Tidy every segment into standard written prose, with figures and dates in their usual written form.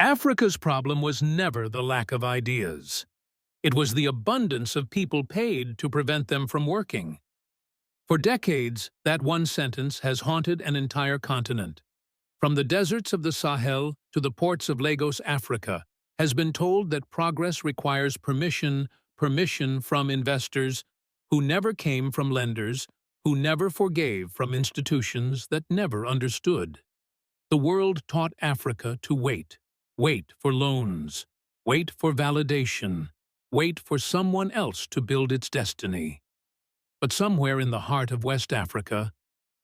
Africa's problem was never the lack of ideas. It was the abundance of people paid to prevent them from working. For decades, that one sentence has haunted an entire continent. From the deserts of the Sahel to the ports of Lagos, Africa, has been told that progress requires permission from investors who never came from lenders, who never forgave from institutions that never understood. The world taught Africa to wait for loans, wait for validation, wait for someone else to build its destiny. But somewhere in the heart of West Africa,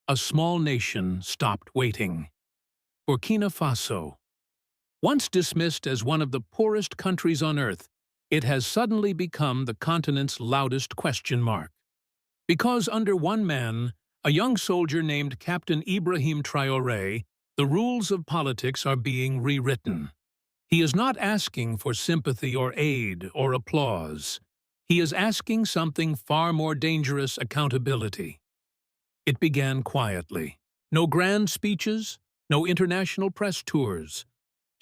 a small nation stopped waiting. Burkina Faso. Once dismissed as one of the poorest countries on earth, it has suddenly become the continent's loudest question mark. Because under one man, a young soldier named Captain Ibrahim Traoré, the rules of politics are being rewritten. He is not asking for sympathy or aid or applause. He is asking something far more dangerous: accountability. It began quietly. No grand speeches, no international press tours.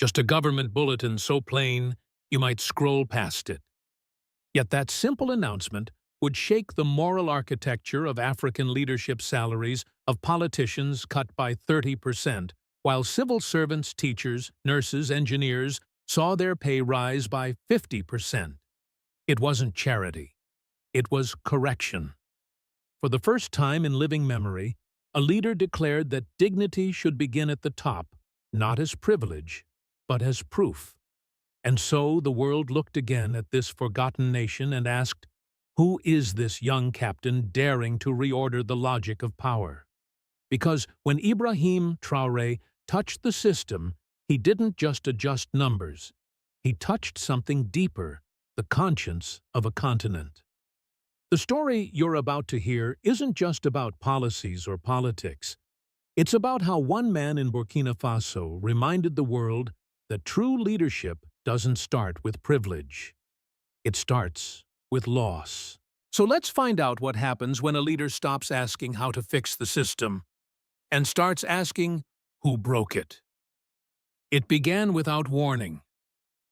Just a government bulletin so plain you might scroll past it. Yet that simple announcement would shake the moral architecture of African leadership. Salaries of politicians cut by 30%, while civil servants, teachers, nurses, engineers saw their pay rise by 50%. It wasn't charity. It was correction. For the first time in living memory, a leader declared that dignity should begin at the top, not as privilege, but as proof. And so the world looked again at this forgotten nation and asked, who is this young captain daring to reorder the logic of power? Because when Ibrahim Traoré touched the system, he didn't just adjust numbers. He touched something deeper, the conscience of a continent. The story you're about to hear isn't just about policies or politics. It's about how one man in Burkina Faso reminded the world that true leadership doesn't start with privilege. It starts with loss. So let's find out what happens when a leader stops asking how to fix the system and starts asking who broke it. It began without warning.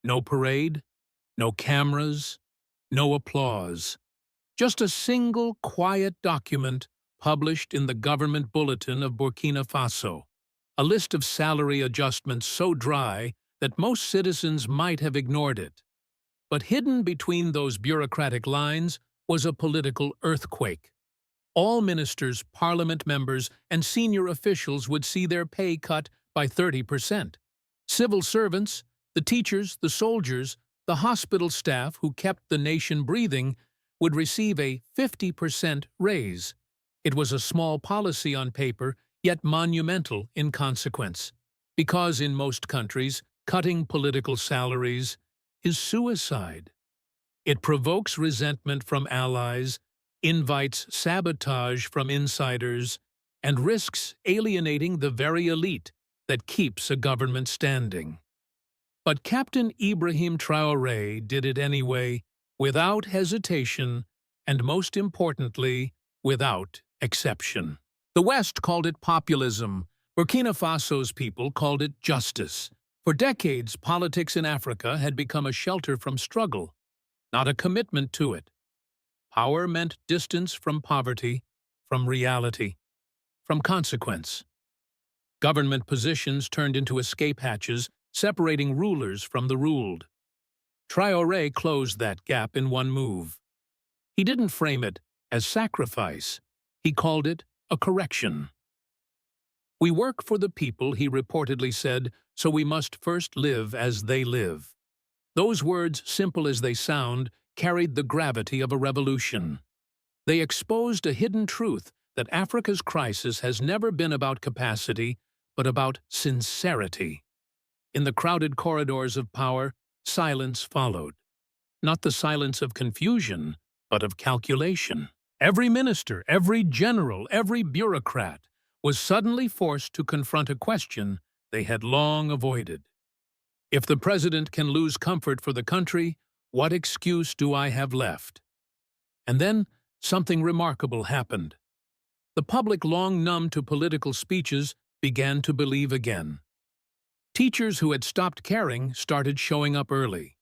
No parade, no cameras, no applause. Just a single quiet document published in the government bulletin of Burkina Faso. A list of salary adjustments so dry that most citizens might have ignored it. But hidden between those bureaucratic lines was a political earthquake. All ministers, parliament members, and senior officials would see their pay cut by 30%. Civil servants, the teachers, the soldiers, the hospital staff who kept the nation breathing would receive a 50% raise. It was a small policy on paper, yet monumental in consequence. Because in most countries, cutting political salaries is suicide. It provokes resentment from allies, invites sabotage from insiders, and risks alienating the very elite that keeps a government standing. But Captain Ibrahim Traoré did it anyway, without hesitation, and most importantly, without exception. The West called it populism. Burkina Faso's people called it justice. For decades, politics in Africa had become a shelter from struggle, not a commitment to it. Power meant distance from poverty, from reality, from consequence. Government positions turned into escape hatches, separating rulers from the ruled. Traoré closed that gap in one move. He didn't frame it as sacrifice. He called it a correction. We work for the people, he reportedly said, so we must first live as they live. Those words, simple as they sound, carried the gravity of a revolution. They exposed a hidden truth that Africa's crisis has never been about capacity, but about sincerity. In the crowded corridors of power, silence followed. Not the silence of confusion, but of calculation. Every minister, every general, every bureaucrat was suddenly forced to confront a question they had long avoided. If the president can lose comfort for the country, what excuse do I have left? And then something remarkable happened. The public, long numb to political speeches, began to believe again. Teachers who had stopped caring started showing up early.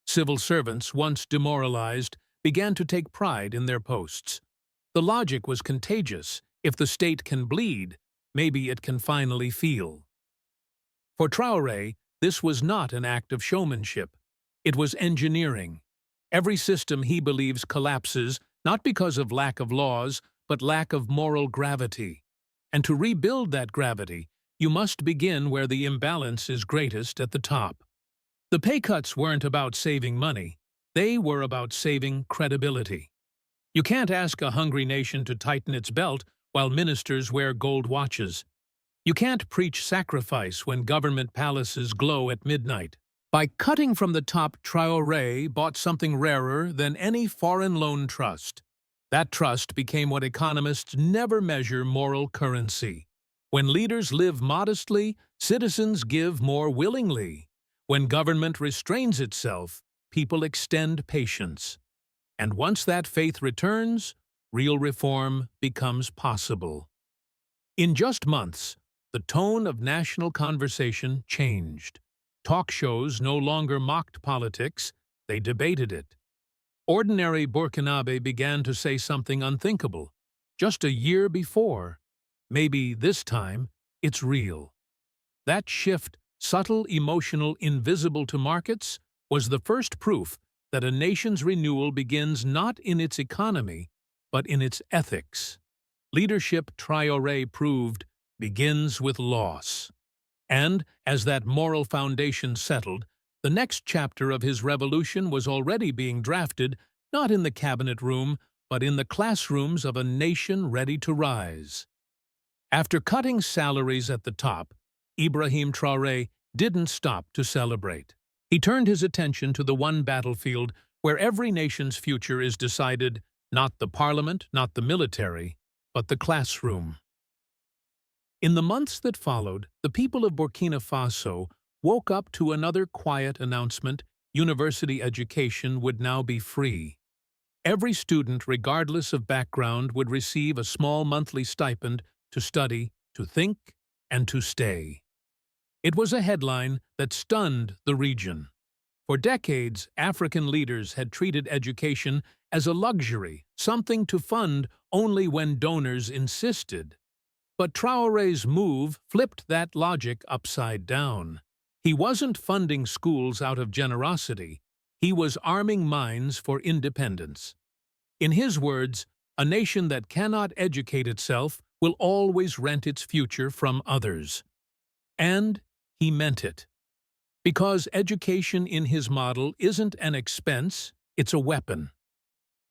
Civil servants, once demoralized, began to take pride in their posts. The logic was contagious. If the state can bleed, maybe it can finally feel. For Traoré, this was not an act of showmanship. It was engineering. Every system he believes collapses, not because of lack of laws, but lack of moral gravity. And to rebuild that gravity, you must begin where the imbalance is greatest, at the top. The pay cuts weren't about saving money. They were about saving credibility. You can't ask a hungry nation to tighten its belt while ministers wear gold watches. You can't preach sacrifice when government palaces glow at midnight. By cutting from the top, Traoré bought something rarer than any foreign loan trust. That trust became what economists never measure: moral currency. When leaders live modestly, citizens give more willingly. When government restrains itself, people extend patience. And once that faith returns, real reform becomes possible. In just months, the tone of national conversation changed. Talk shows no longer mocked politics, they debated it. Ordinary Burkinabe began to say something unthinkable. Just a year before, maybe this time, it's real. That shift, subtle, emotional, invisible to markets, was the first proof that a nation's renewal begins not in its economy, but in its ethics. Leadership, Traoré proved, begins with loss. And, as that moral foundation settled, the next chapter of his revolution was already being drafted, not in the cabinet room, but in the classrooms of a nation ready to rise. After cutting salaries at the top, Ibrahim Traoré didn't stop to celebrate. He turned his attention to the one battlefield where every nation's future is decided, not the parliament, not the military, but the classroom. In the months that followed, the people of Burkina Faso woke up to another quiet announcement: university education would now be free. Every student, regardless of background, would receive a small monthly stipend to study, to think, and to stay. It was a headline that stunned the region. For decades, African leaders had treated education as a luxury, something to fund only when donors insisted. But Traoré's move flipped that logic upside down. He wasn't funding schools out of generosity. He was arming minds for independence. In his words, a nation that cannot educate itself will always rent its future from others. And he meant it. Because education in his model isn't an expense, it's a weapon.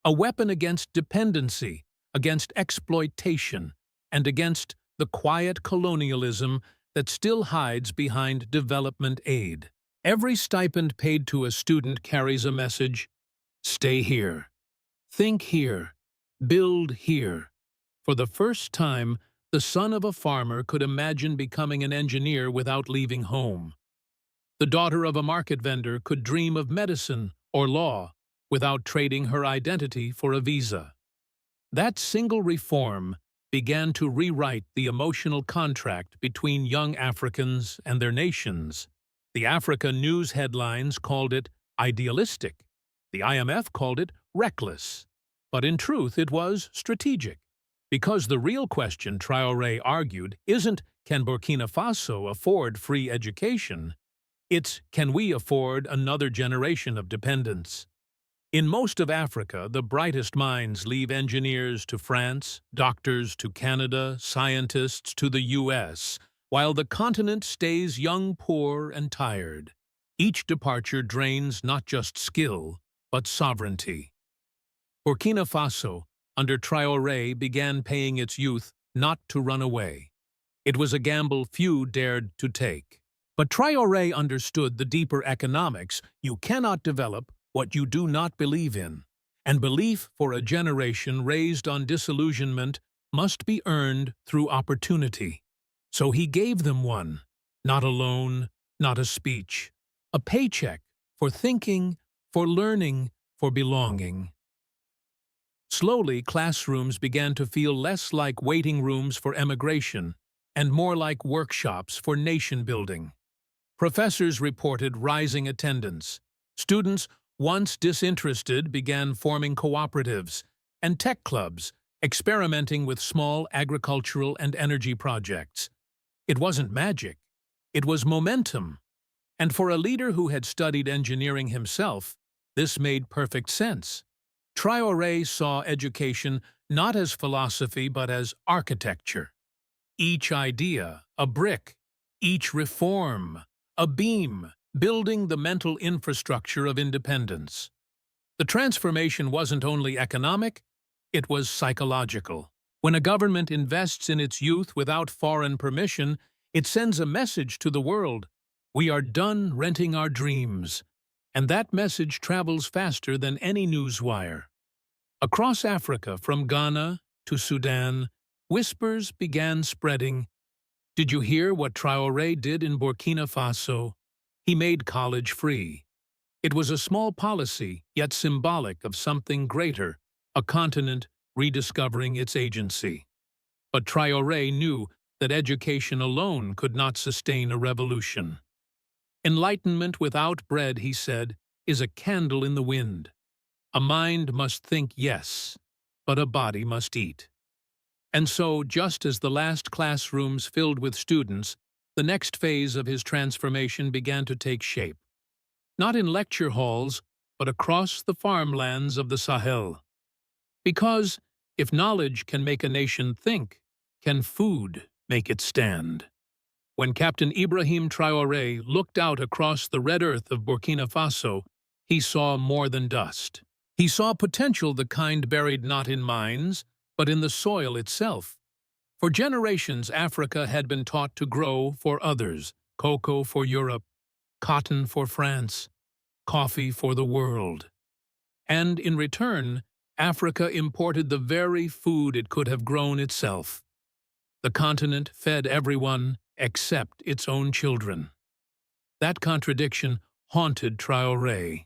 A weapon against dependency, against exploitation, and against the quiet colonialism that still hides behind development aid. Every stipend paid to a student carries a message: stay here, think here, build here. For the first time, the son of a farmer could imagine becoming an engineer without leaving home. The daughter of a market vendor could dream of medicine or law without trading her identity for a visa. That single reform began to rewrite the emotional contract between young Africans and their nations. The Africa news headlines called it idealistic. The IMF called it reckless. But in truth, it was strategic. Because the real question, Traoré argued, isn't can Burkina Faso afford free education? It's can we afford another generation of dependence? In most of Africa, the brightest minds leave: engineers to France, doctors to Canada, scientists to the US, while the continent stays young, poor, and tired. Each departure drains not just skill, but sovereignty. Burkina Faso, under Traoré, began paying its youth not to run away. It was a gamble few dared to take. But Traoré understood the deeper economics: you cannot develop what you do not believe in. And belief for a generation raised on disillusionment must be earned through opportunity. So he gave them one: not a loan, not a speech, a paycheck for thinking, for learning, for belonging. Slowly, classrooms began to feel less like waiting rooms for emigration and more like workshops for nation building. Professors reported rising attendance. Students, once disinterested, began forming cooperatives and tech clubs, experimenting with small agricultural and energy projects. It wasn't magic. It was momentum. And for a leader who had studied engineering himself, this made perfect sense. Traoré saw education not as philosophy but as architecture. Each idea, a brick; each reform, a beam, building the mental infrastructure of independence. The transformation wasn't only economic, it was psychological. When a government invests in its youth without foreign permission, it sends a message to the world: we are done renting our dreams. And that message travels faster than any newswire. Across Africa, from Ghana to Sudan, whispers began spreading. Did you hear what Traoré did in Burkina Faso? He made college free. It was a small policy, yet symbolic of something greater, a continent rediscovering its agency. But Traoré knew that education alone could not sustain a revolution. Enlightenment without bread, he said, is a candle in the wind. A mind must think, yes, but a body must eat. And so, just as the last classrooms filled with students, the next phase of his transformation began to take shape. Not in lecture halls, but across the farmlands of the Sahel. Because if knowledge can make a nation think, can food make it stand? When Captain Ibrahim Traoré looked out across the red earth of Burkina Faso, he saw more than dust. He saw potential, the kind buried not in mines, but in the soil itself. For generations, Africa had been taught to grow for others: cocoa for Europe, cotton for France, coffee for the world. And in return, Africa imported the very food it could have grown itself. The continent fed everyone except its own children. That contradiction haunted Traoré.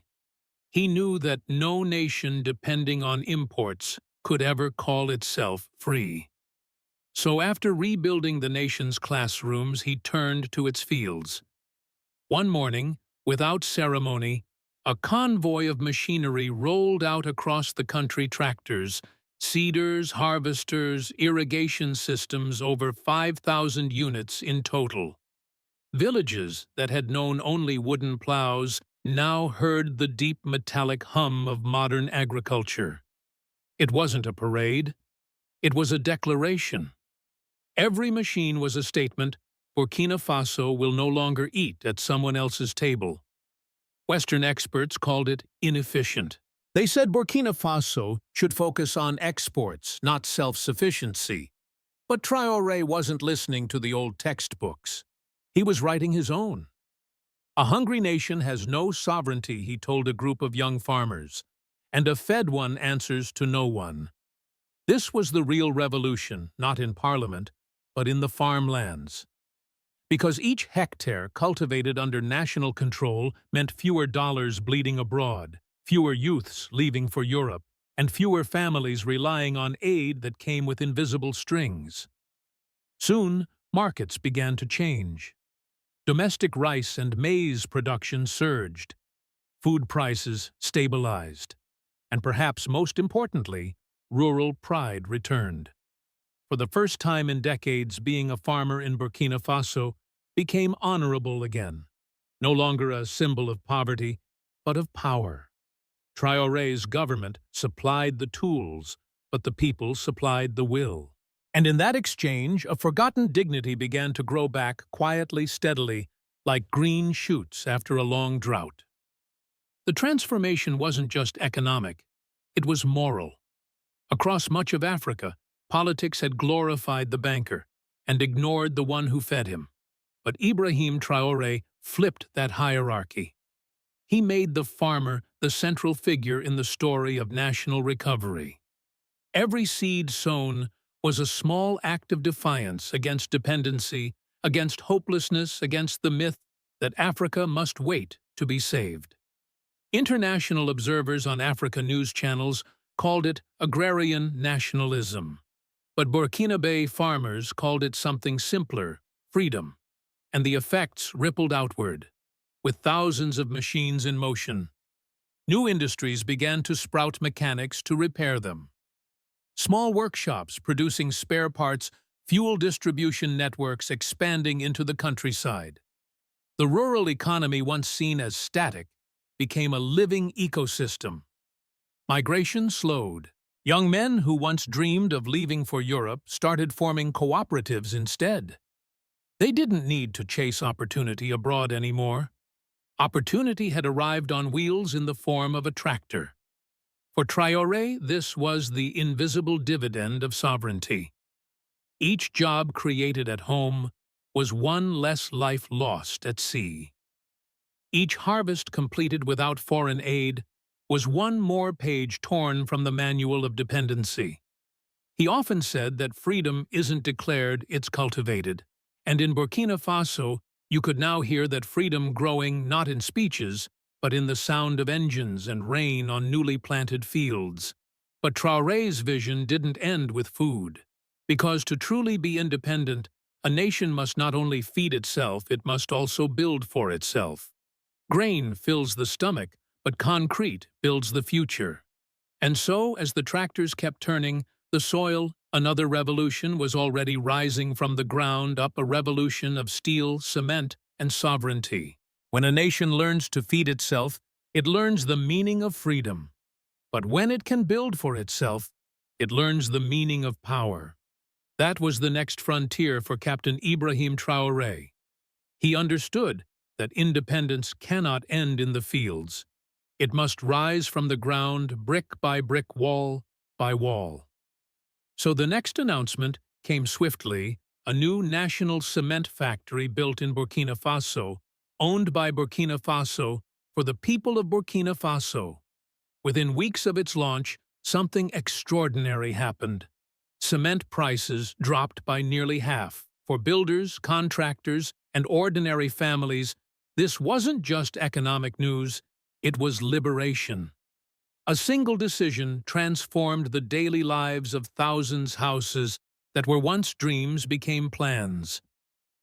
He knew that no nation depending on imports could ever call itself free. So after rebuilding the nation's classrooms, he turned to its fields. One morning, without ceremony, a convoy of machinery rolled out across the country: tractors, seeders, harvesters, irrigation systems, over 5,000 units in total. Villages that had known only wooden plows now heard the deep metallic hum of modern agriculture. It wasn't a parade. It was a declaration. Every machine was a statement: Burkina Faso will no longer eat at someone else's table. Western experts called it inefficient. They said Burkina Faso should focus on exports, not self-sufficiency. But Traoré wasn't listening to the old textbooks. He was writing his own. A hungry nation has no sovereignty, he told a group of young farmers, and a fed one answers to no one. This was the real revolution, not in parliament, but in the farmlands. Because each hectare cultivated under national control meant fewer dollars bleeding abroad, fewer youths leaving for Europe, and fewer families relying on aid that came with invisible strings. Soon, markets began to change. Domestic rice and maize production surged. Food prices stabilized. And perhaps most importantly, rural pride returned. For the first time in decades, being a farmer in Burkina Faso became honorable again, no longer a symbol of poverty, but of power. Traoré's government supplied the tools, but the people supplied the will. And in that exchange, a forgotten dignity began to grow back quietly, steadily, like green shoots after a long drought. The transformation wasn't just economic, it was moral. Across much of Africa, politics had glorified the banker and ignored the one who fed him. But Ibrahim Traoré flipped that hierarchy. He made the farmer the central figure in the story of national recovery. Every seed sown was a small act of defiance against dependency, against hopelessness, against the myth that Africa must wait to be saved. International observers on Africa news channels called it agrarian nationalism. But Burkinabe farmers called it something simpler: freedom. and the effects rippled outward, with thousands of machines in motion. New industries began to sprout mechanics to repair them. Small workshops producing spare parts, fuel distribution networks expanding into the countryside. The rural economy, once seen as static, became a living ecosystem. Migration slowed. Young men who once dreamed of leaving for Europe started forming cooperatives instead. They didn't need to chase opportunity abroad anymore. Opportunity had arrived on wheels in the form of a tractor. For Traore, this was the invisible dividend of sovereignty. Each job created at home was one less life lost at sea. Each harvest completed without foreign aid was one more page torn from the manual of dependency. He often said that freedom isn't declared, it's cultivated. And in Burkina Faso, you could now hear that freedom growing not in speeches, but in the sound of engines and rain on newly planted fields. But Traore's vision didn't end with food, because to truly be independent, a nation must not only feed itself, it must also build for itself. Grain fills the stomach, but concrete builds the future. And so, as the tractors kept turning, the soil, another revolution, was already rising from the ground up, a revolution of steel, cement, and sovereignty. When a nation learns to feed itself, it learns the meaning of freedom. But when it can build for itself, it learns the meaning of power. That was the next frontier for Captain Ibrahim Traoré. He understood that independence cannot end in the fields. It must rise from the ground, brick by brick, wall by wall. So the next announcement came swiftly: a new national cement factory built in Burkina Faso, owned by Burkina Faso for the people of Burkina Faso. Within weeks of its launch, something extraordinary happened. Cement prices dropped by nearly half. For builders, contractors, and ordinary families, this wasn't just economic news, it was liberation. A single decision transformed the daily lives of thousands of houses that were once dreams became plans.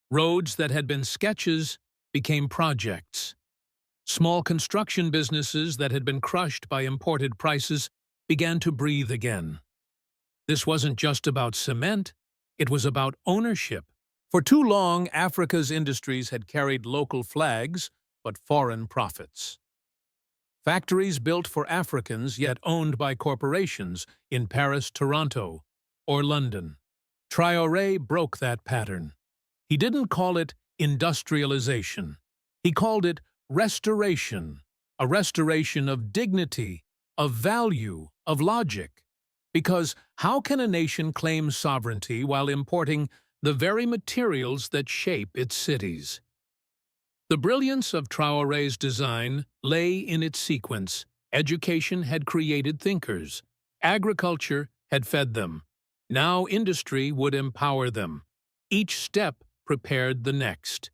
Roads that had been sketches became projects. Small construction businesses that had been crushed by imported prices began to breathe again. This wasn't just about cement, it was about ownership. For too long, Africa's industries had carried local flags, but foreign profits. Factories built for Africans yet owned by corporations in Paris, Toronto, or London. Traoré broke that pattern. He didn't call it industrialization. He called it restoration, a restoration of dignity, of value, of logic. Because how can a nation claim sovereignty while importing the very materials that shape its cities? The brilliance of Traoré's design lay in its sequence. Education had created thinkers. Agriculture had fed them. Now industry would empower them. Each step prepared the next.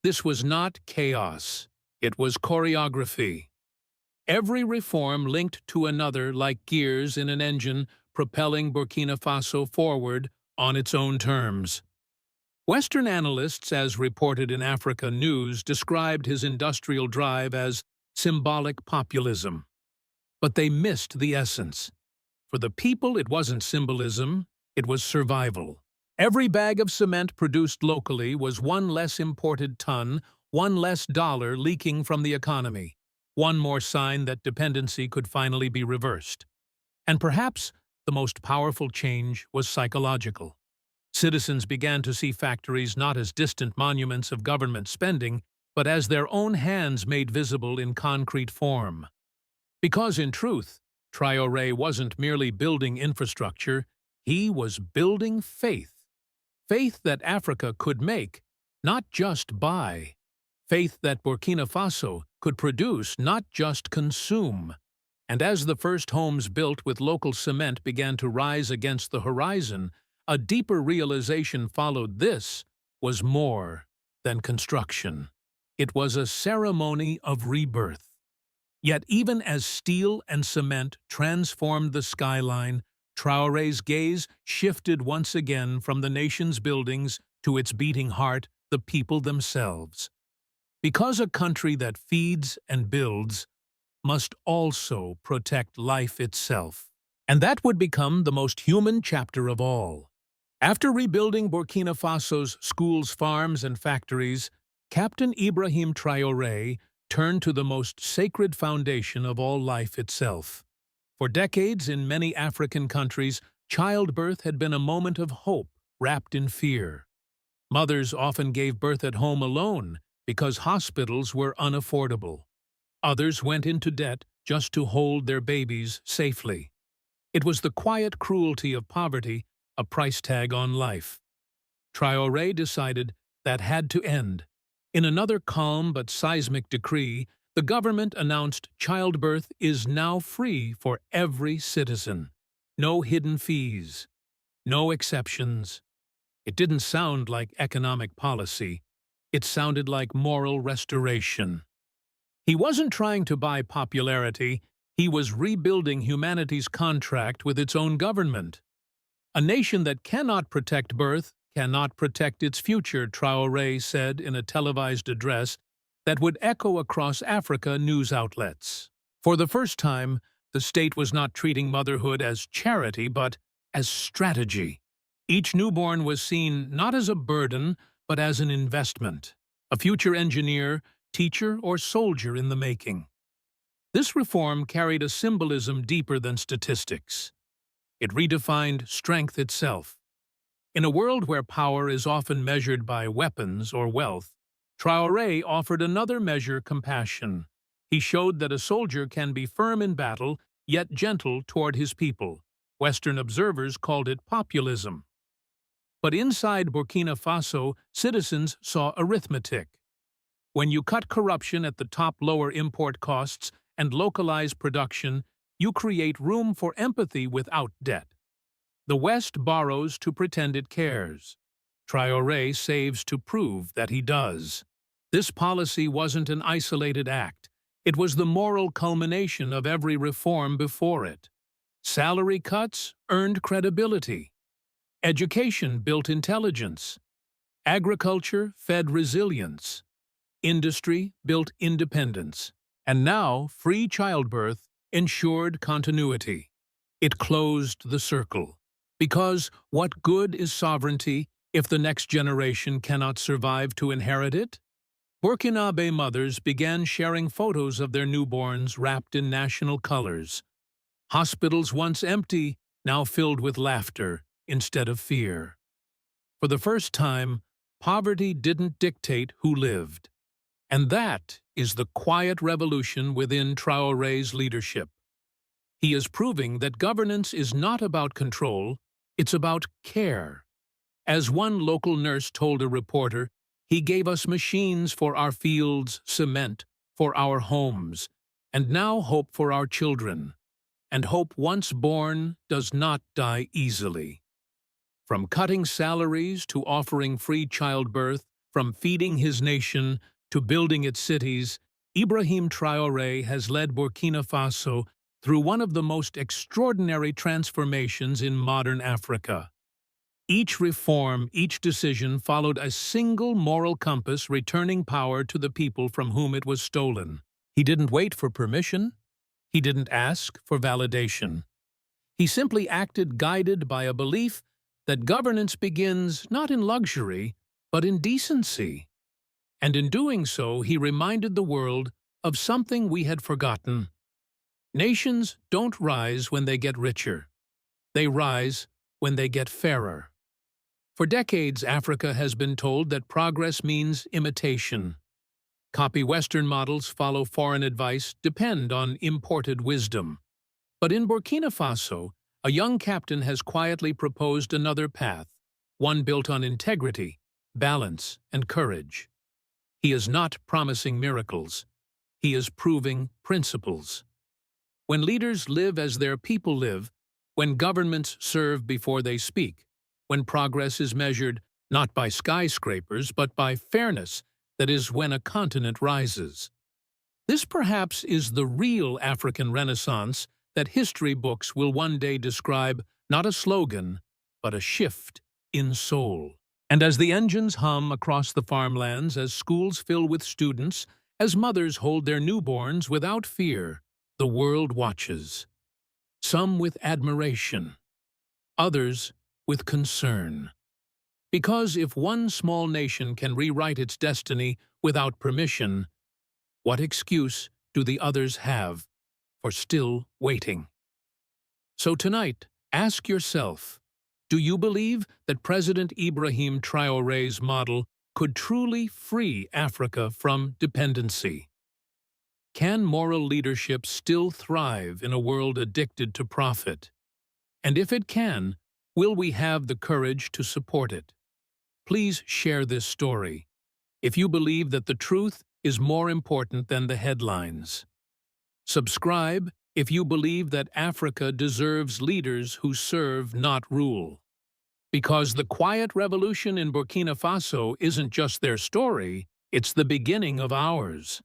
This was not chaos. It was choreography. Every reform linked to another like gears in an engine, propelling Burkina Faso forward on its own terms. Western analysts, as reported in Africa News, described his industrial drive as symbolic populism. But they missed the essence. For the people, it wasn't symbolism, it was survival. Every bag of cement produced locally was one less imported ton, one less dollar leaking from the economy, one more sign that dependency could finally be reversed. And perhaps the most powerful change was psychological. Citizens began to see factories not as distant monuments of government spending, but as their own hands made visible in concrete form. Because in truth, Traoré wasn't merely building infrastructure, he was building faith. Faith that Africa could make, not just buy. Faith that Burkina Faso could produce, not just consume. And as the first homes built with local cement began to rise against the horizon, a deeper realization followed. This was more than construction. It was a ceremony of rebirth. Yet even as steel and cement transformed the skyline, Traoré's gaze shifted once again from the nation's buildings to its beating heart, the people themselves. Because a country that feeds and builds must also protect life itself. And that would become the most human chapter of all. After rebuilding Burkina Faso's schools, farms, and factories, Captain Ibrahim Traoré turned to the most sacred foundation of all life itself. For decades, in many African countries, childbirth had been a moment of hope wrapped in fear. Mothers often gave birth at home alone because hospitals were unaffordable. Others went into debt just to hold their babies safely. It was the quiet cruelty of poverty, a price tag on life. Traoré decided that had to end. In another calm but seismic decree, the government announced childbirth is now free for every citizen. No hidden fees, no exceptions. It didn't sound like economic policy. It sounded like moral restoration. He wasn't trying to buy popularity. He was rebuilding humanity's contract with its own government. A nation that cannot protect birth cannot protect its future, Traoré said in a televised address that would echo across Africa news outlets. For the first time, the state was not treating motherhood as charity, but as strategy. Each newborn was seen not as a burden, but as an investment, a future engineer, teacher, or soldier in the making. This reform carried a symbolism deeper than statistics. It redefined strength itself. In a world where power is often measured by weapons or wealth, Traoré offered another measure: compassion. He showed that a soldier can be firm in battle, yet gentle toward his people. Western observers called it populism. But inside Burkina Faso, citizens saw arithmetic. When you cut corruption at the top, lower import costs, and localize production, you create room for empathy without debt. The West borrows to pretend it cares. Traoré saves to prove that he does. This policy wasn't an isolated act. It was the moral culmination of every reform before it. Salary cuts earned credibility. Education built intelligence. Agriculture fed resilience. Industry built independence. And now, free childbirth ensured continuity. It closed the circle. Because what good is sovereignty if the next generation cannot survive to inherit it? Burkinabe mothers began sharing photos of their newborns wrapped in national colors. Hospitals once empty, now filled with laughter instead of fear. For the first time, poverty didn't dictate who lived. And that is the quiet revolution within Traoré's leadership. He is proving that governance is not about control, it's about care. As one local nurse told a reporter, he gave us machines for our fields, cement for our homes, and now hope for our children. And hope once born does not die easily. From cutting salaries to offering free childbirth, from feeding his nation to building its cities, Ibrahim Traoré has led Burkina Faso through one of the most extraordinary transformations in modern Africa. Each reform, each decision followed a single moral compass, returning power to the people from whom it was stolen. He didn't wait for permission. He didn't ask for validation. He simply acted guided by a belief that governance begins not in luxury, but in decency. And in doing so, he reminded the world of something we had forgotten. Nations don't rise when they get richer. They rise when they get fairer. For decades, Africa has been told that progress means imitation. Copy Western models, follow foreign advice, depend on imported wisdom. But in Burkina Faso, a young captain has quietly proposed another path, one built on integrity, balance, and courage. He is not promising miracles. He is proving principles. When leaders live as their people live, when governments serve before they speak, when progress is measured not by skyscrapers but by fairness, that is when a continent rises. This perhaps is the real African Renaissance that history books will one day describe not a slogan, but a shift in soul. And as the engines hum across the farmlands, as schools fill with students, as mothers hold their newborns without fear, the world watches. Some with admiration, others with concern. Because if one small nation can rewrite its destiny without permission, what excuse do the others have for still waiting? So tonight, ask yourself, do you believe that President Ibrahim Traoré's model could truly free Africa from dependency? Can moral leadership still thrive in a world addicted to profit? And if it can, will we have the courage to support it? Please share this story if you believe that the truth is more important than the headlines. Subscribe if you believe that Africa deserves leaders who serve, not rule. Because the quiet revolution in Burkina Faso isn't just their story, it's the beginning of ours.